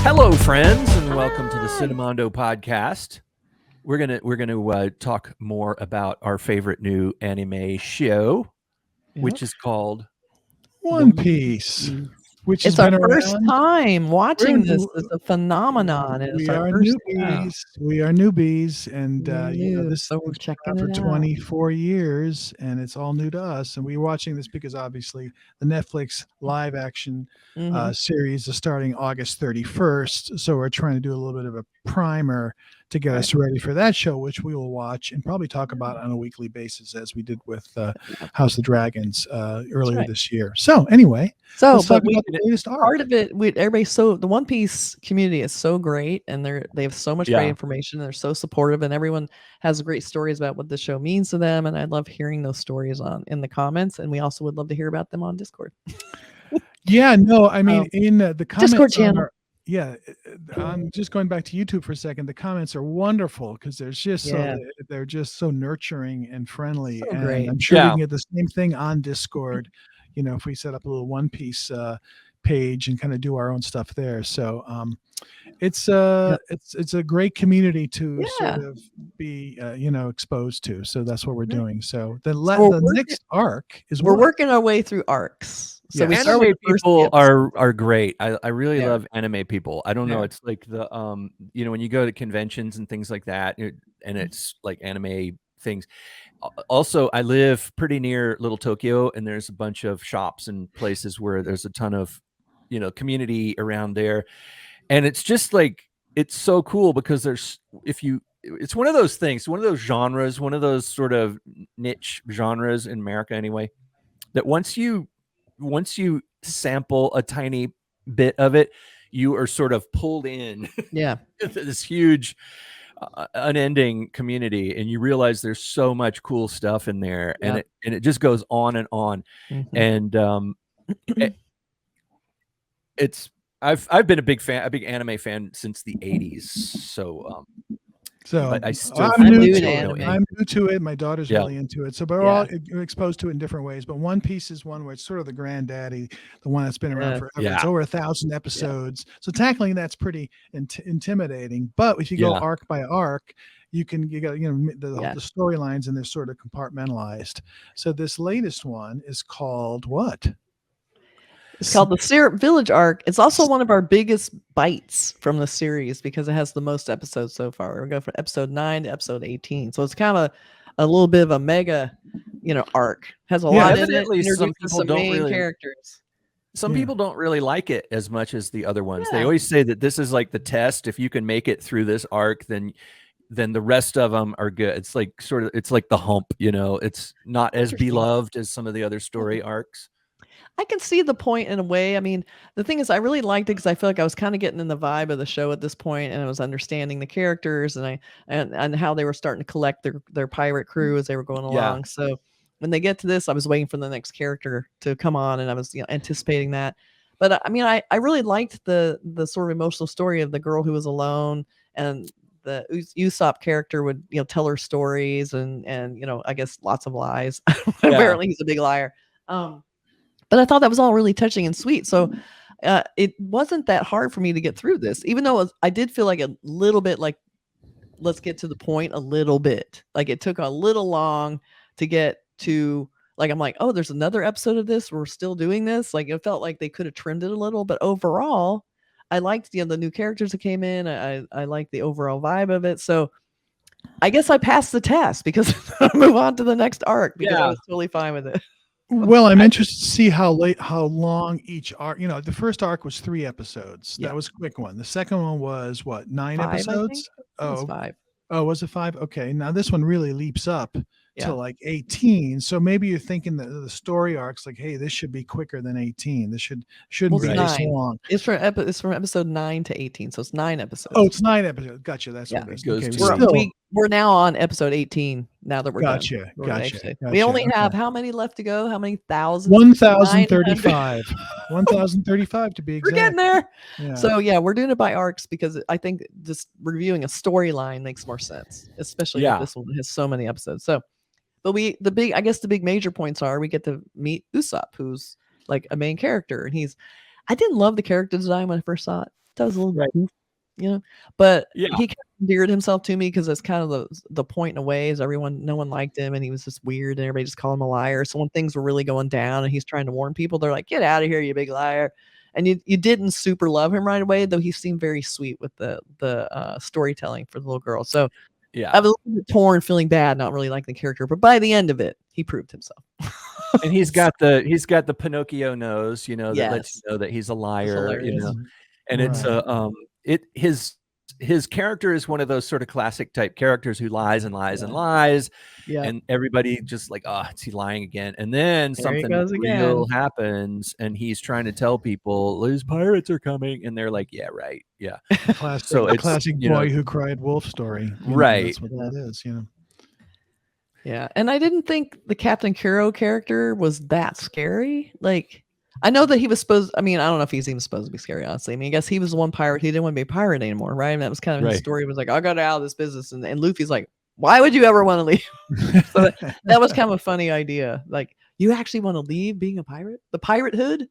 Hello, friends, and welcome to the Cinemondo podcast. We're gonna talk more about our favorite new anime show, which is called One Piece, which it's has been our first around. time watching this. It's a phenomenon. We are newbies. We are newbies, and this so we're has been checking around it for out. 24 years, and it's all new to us. And we're watching this because obviously the Netflix live action series is starting August 31st. So we're trying to do a little bit of a primer to get us ready for that show, which we will watch and probably talk about on a weekly basis, as we did with House of the Dragons earlier this year. So anyway, let's talk about the latest arc. Part of it, the One Piece community is so great, and they have so much great information. And they're so supportive, and everyone has great stories about what the show means to them. And I love hearing those stories in the comments. And we also would love to hear about them on Discord. Yeah, no, I mean in the comments Discord channel. I'm just going back to YouTube for a second. The comments are wonderful because they're just they're just so nurturing and friendly. So and great. I'm sure we can get the same thing on Discord. You know, if we set up a little One Piece page and kind of do our own stuff there. So it's a great community to sort of be exposed to. So that's what we're doing. So the next arc is we're working our way through arcs. So we start with people are great. I really love anime people. I don't know. It's like the when you go to conventions and things like that, and it's like anime things. Also, I live pretty near Little Tokyo, and there's a bunch of shops and places where there's a ton of community around there, and it's just like it's so cool because it's one of those things, one of those genres, one of those sort of niche genres in America anyway, that once you sample a tiny bit of it, you are sort of pulled in into this huge unending community, and you realize there's so much cool stuff in there, and it just goes on and on. And I've been a big anime fan since the 80s, so but I'm new to it. My daughter's really into it. So we're all exposed to it in different ways. But One Piece is one where it's sort of the granddaddy, the one that's been around forever. It's over 1,000 episodes. So tackling that's pretty intimidating. But if you go arc by arc, you got the storylines, and they're sort of compartmentalized. So this latest one is called what? It's called the Syrup Village arc. It's also one of our biggest bites from the series because it has the most episodes so far. We're going from episode 9 to episode 18. So it's kind of a little bit of a mega, arc. Has a lot in it. Some people don't really characters. Some people don't really like it as much as the other ones. They always say that this is like the test. If you can make it through this arc, then the rest of them are good. It's like it's like the hump, it's not as beloved as some of the other story arcs. I can see the point in a way. I mean, the thing is, I really liked it because I feel like I was kind of getting in the vibe of the show at this point, and I was understanding the characters and how they were starting to collect their pirate crew as they were going along. So when they get to this, I was waiting for the next character to come on, and I was anticipating that. But I mean, I really liked the sort of emotional story of the girl who was alone, and the Usopp character would tell her stories and I guess lots of lies. Apparently, he's a big liar. But I thought that was all really touching and sweet. So it wasn't that hard for me to get through this, even though I did feel like a little bit like, let's get to the point a little bit. Like it took a little long to get to, like, I'm like, oh, there's another episode of this. We're still doing this. Like it felt like they could have trimmed it a little, but overall, I liked the new characters that came in. I liked the overall vibe of it. So I guess I passed the test because I move on to the next arc because I was totally fine with it. Well, I'm interested to see how long each arc. The first arc was 3 episodes. That was a quick one. The second one was what, 9 episodes? It was 5. Oh, was it 5? Okay. Now this one really leaps up to like 18. So maybe you're thinking that the story arc's like, hey, this should be quicker than 18. This shouldn't be this long. It's from episode 9 to 18. So it's 9 episodes. Oh, it's 9 episodes. Gotcha. That's what it is. Okay. We're now on episode 18 now that we're done. Gotcha. We only have how many left to go? How many thousands? 1,035. 1,035 to be exact. We're getting there. Yeah. So we're doing it by arcs because I think just reviewing a storyline makes more sense, especially if this one has so many episodes. So, But I guess the big major points are we get to meet Usopp, who's like a main character, and I didn't love the character design when I first saw it. That was a little goof, but Yeah. he kind of endeared himself to me because it's kind of the point in a way is no one liked him, and he was just weird, and everybody just called him a liar. So when things were really going down, and he's trying to warn people, they're like, "Get out of here, you big liar!" And you didn't super love him right away, though he seemed very sweet with the storytelling for the little girl. So Yeah. I was a little bit torn, feeling bad, not really liking the character, but by the end of it, he proved himself. And he's got the Pinocchio nose, that lets Yes. you know that he's a liar, hilarious. and it's his character is one of those sort of classic type characters who lies and lies and lies, Yeah. and everybody just like, oh, is he lying again? And then There he something goes real again. happens, and he's trying to tell people these pirates are coming, and they're like, yeah, right, yeah. Classic, So it's, classic boy who cried wolf story, right? That's what that is, Yeah, and I didn't think the Captain Kuro character was that scary. Like, I know that he was supposed. I mean, I don't know if he's even supposed to be scary. Honestly, I mean, I guess he was the one pirate. He didn't want to be a pirate anymore, right? And that was kind of his story. Was like, I got out of this business, and Luffy's like, why would you ever want to leave? So that was kind of a funny idea. Like, you actually want to leave being a pirate? The pirate hood?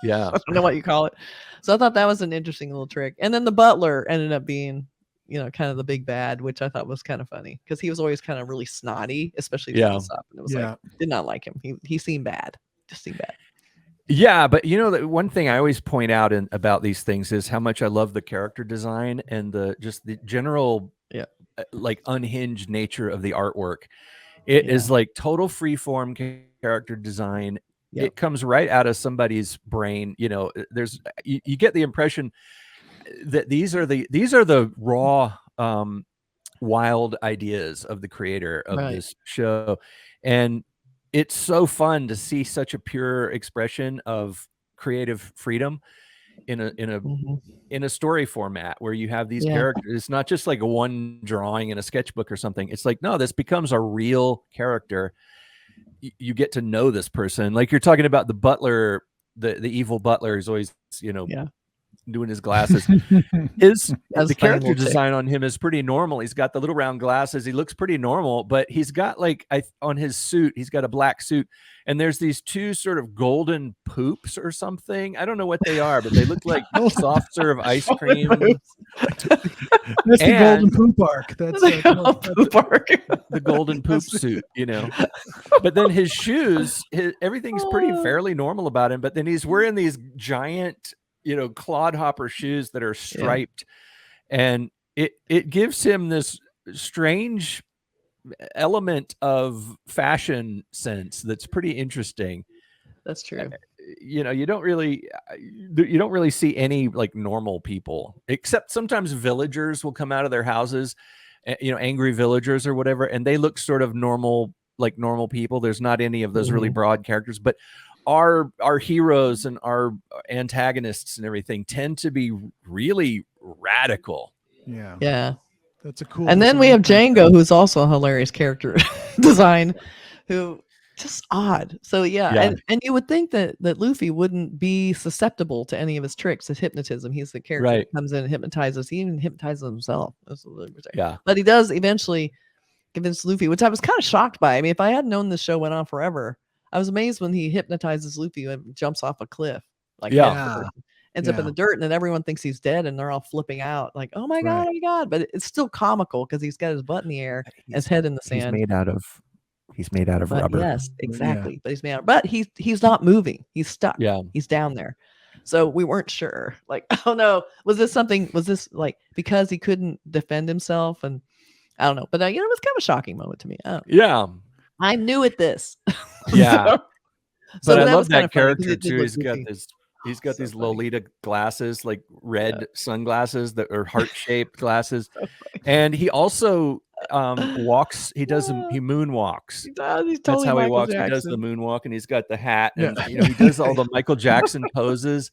Yeah, I don't know what you call it. So I thought that was an interesting little trick. And then the butler ended up being, kind of the big bad, which I thought was kind of funny because he was always kind of really snotty, especially to Usopp. And it was like, did not like him. He seemed bad. Just seemed bad. Yeah, but the one thing I always point out about these things is how much I love the character design and the general like unhinged nature of the artwork. It is like total freeform character design. It comes right out of somebody's brain. There's you get the impression that these are the raw wild ideas of the creator of this show, and it's so fun to see such a pure expression of creative freedom in a story format where you have these characters. It's not just like one drawing in a sketchbook or something. It's like, no, this becomes a real character. You get to know this person. Like you're talking about the butler, the evil butler is always, doing his glasses. The character design on him is pretty normal. He's got the little round glasses. He looks pretty normal, but he's got like on his suit, he's got a black suit, and there's these two sort of golden poops or something. I don't know what they are, but they look like soft serve ice cream. That's the golden poop arc. That's poop arc. The golden poop suit, But then his shoes, everything's pretty fairly normal about him. But then he's wearing these giant, clodhopper shoes that are striped, and it gives him this strange element of fashion sense that's pretty interesting. That's true. You don't really see any like normal people, except sometimes villagers will come out of their houses, angry villagers or whatever, and they look sort of normal, like normal people. There's not any of those really broad characters, but our heroes and our antagonists and everything tend to be really radical. Yeah. That's a cool. And then we have Django, who's also a hilarious character design, who just odd. So and you would think that Luffy wouldn't be susceptible to any of his tricks, his hypnotism. He's the character that comes in and hypnotizes. He even hypnotizes himself. But he does eventually convince Luffy, which I was kind of shocked by. I mean, if I had known this show went on forever, I was amazed when he hypnotizes Luffy and jumps off a cliff. Like ends up in the dirt, and then everyone thinks he's dead, and they're all flipping out, like, "Oh my god, oh my god!" But it's still comical because he's got his butt in the air, his head in the sand. He's made out of rubber. Yes, exactly. But he's made out. But he's not moving. He's stuck. Yeah, he's down there. So we weren't sure. Like, oh no, was this like because he couldn't defend himself? And I don't know. But it was kind of a shocking moment to me. I'm new at this. Yeah. So but I love that character too. He's got these Lolita glasses, like red sunglasses that are heart-shaped glasses. And he also walks. He moonwalks. He does. He's totally That's how Michael he walks. Jackson. He does the moonwalk, and he's got the hat, and he does all the Michael Jackson poses.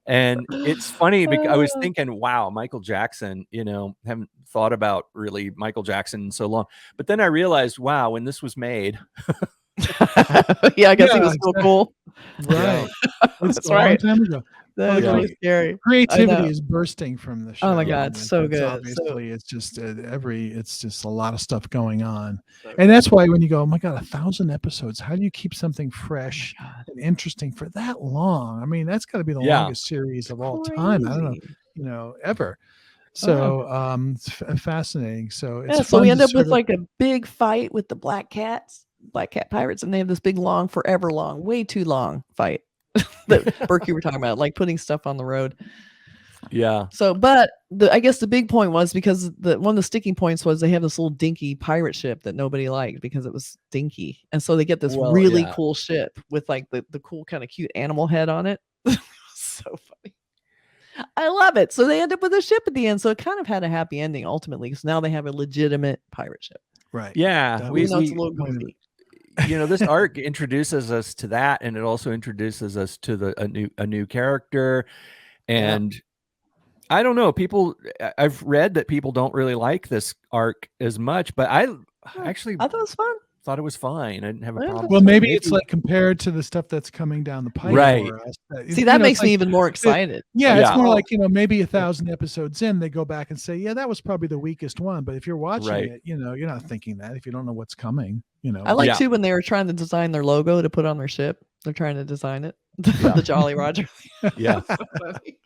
And it's funny because I was thinking, wow, Michael Jackson, haven't thought about really Michael Jackson in so long. But then I realized, wow, when this was made. I guess he was so cool. Right. That's right. Long time ago. That's Well, really scary. I creativity know. is bursting from the show. Oh my God, and so it's good. obviously it's just it's just a lot of stuff going on, So and good. that's why when you go, oh my God, 1,000 episodes, how do you keep something Oh fresh my God. and interesting for that long? I mean, that's got to be the Yeah. longest series of all time. I don't know, Crazy. ever. Oh, yeah. So it's fascinating. So it's Yeah, so fun we to end up sort with of like a big fight with the black cat pirates, and they have this big long, forever long, way too long fight that Burke you were talking about, like putting stuff on the road. Yeah. So, but I guess the big point was because one of the sticking points was they have this little dinky pirate ship that nobody liked because it was dinky, and so they get this Well, really yeah. cool ship with like the cool kind of cute animal head on it. So funny. I love it. So they end up with a ship at the end. So it kind of had a happy ending ultimately because now they have a legitimate pirate ship. right. Yeah. That Even was though it's a the little point of goofy. this arc introduces us to that, and it also introduces us to a new character. And I don't know, I've read that people don't really like this arc as much, but I actually I thought it was fun. thought it was fine. I didn't have a Yeah, problem. Well, with it. maybe it's like compared to the stuff that's coming down the pipe Right. for us. See, that makes it's me like, even more excited. yeah, Like, it's more oh, like, maybe 1,000 episodes in, they go back and say, yeah, that was probably the weakest one. But if you're watching Right. it, you're not thinking that if you don't know what's coming, I like Yeah. too when they were trying to design their logo to put on their ship. They're trying to design it. Yeah. The Jolly Roger. Yeah. So funny.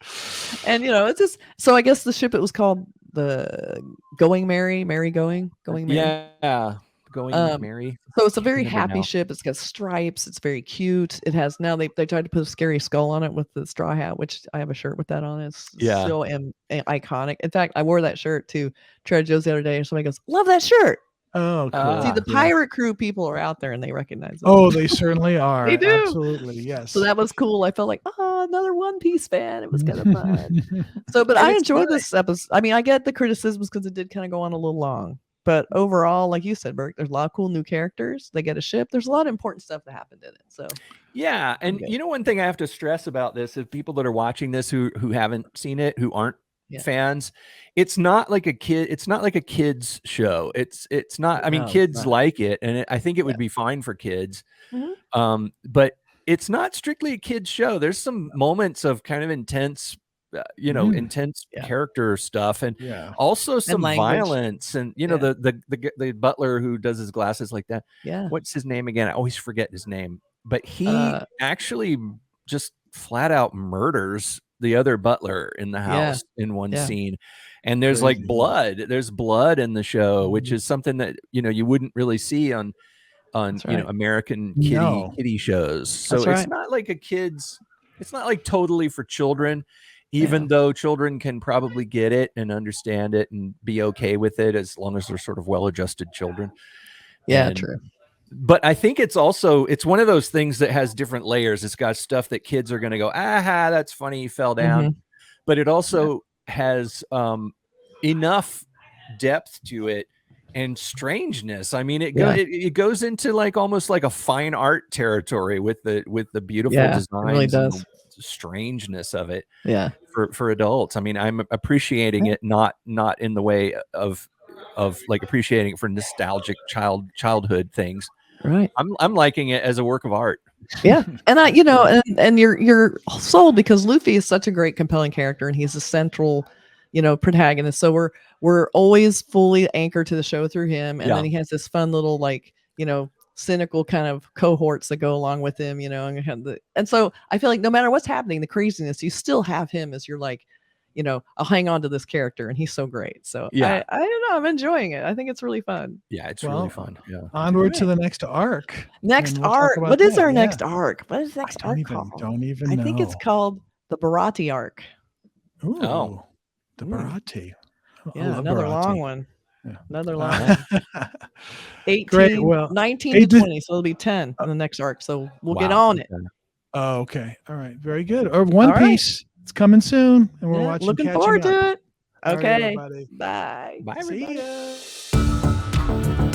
And it's just so I guess the ship it was called the Going Merry, Merry Going Merry. Yeah. Going Mary. So it's a Can't very remember happy now. ship. It's got stripes. It's very cute. It has now they tried to put a scary skull on it with the straw hat, which I have a shirt with that on it. It's Yeah. so iconic. In fact, I wore that shirt to Trader Joe's the other day, and somebody goes, "Love that shirt." Oh, cool. See, the Yeah. pirate crew people are out there and they recognize it. Oh, they certainly are. They do. Absolutely. Yes. So that was cool. I felt like, another One Piece fan. It was kind of fun. So, but And I it's enjoyed fun. this episode. I mean, I get the criticisms because it did kind of go on a little long. But overall, like you said, Burke, there's a lot of cool new characters. They get a ship. There's a lot of important stuff that happened in it. So Yeah, and Okay. one thing I have to stress about this is people that are watching this who haven't seen it, who aren't fans, it's not like a kids show. It's not. I mean, No, it's kids not. like it, and I think it would be fine for kids. Mhm. But it's not strictly a kids show. There's some moments of kind of intense, intense character stuff, and also some language. violence, and the butler who does his glasses like that. Yeah. What's his name again? I always forget his name. But he actually just flat out murders the other butler in the house in one scene. And there's like blood. There's blood in the show, which is something that you wouldn't really see on American kiddie shows. So it's not like it's not like totally for children, even though children can probably get it and understand it and be okay with it as long as they're sort of well-adjusted children. Yeah, true. But I think it's one of those things that has different layers. It's got stuff that kids are going to go, aha, that's funny, he fell down. But it also has enough depth to it and strangeness. I mean, it goes into like almost like a fine art territory with the beautiful designs, it really does. and the strangeness of it. Yeah. For adults. I mean, I'm appreciating it not in the way of like appreciating it for nostalgic childhood things. Right. I'm liking it as a work of art. Yeah. And and you're sold because Luffy is such a great compelling character and he's the central, protagonist. So we're always fully anchored to the show through him. And then he has this fun little cynical kind of cohorts that go along with him, and so I feel like no matter what's happening, the craziness, you still have him as you're like, I'll hang on to this character and he's so great. So I don't know, I'm enjoying it. I think it's really fun. Yeah, it's really fun. Yeah. Onward to the next arc. Next We'll arc. talk What is about our that. next arc? What is the next arc called? Don't even know. I think it's called the Barati arc. Ooh, the Barati. Yeah, another Barati. long one. Yeah. Another long one. 18, Great. Well, 19 to 20, so it'll be 10 in the next arc. So we'll get on it. Oh, okay. All right. Very good. Or One Piece. It's coming soon, and we're watching. Looking forward to it. Okay. Right, Bye. Bye, See everybody. ya.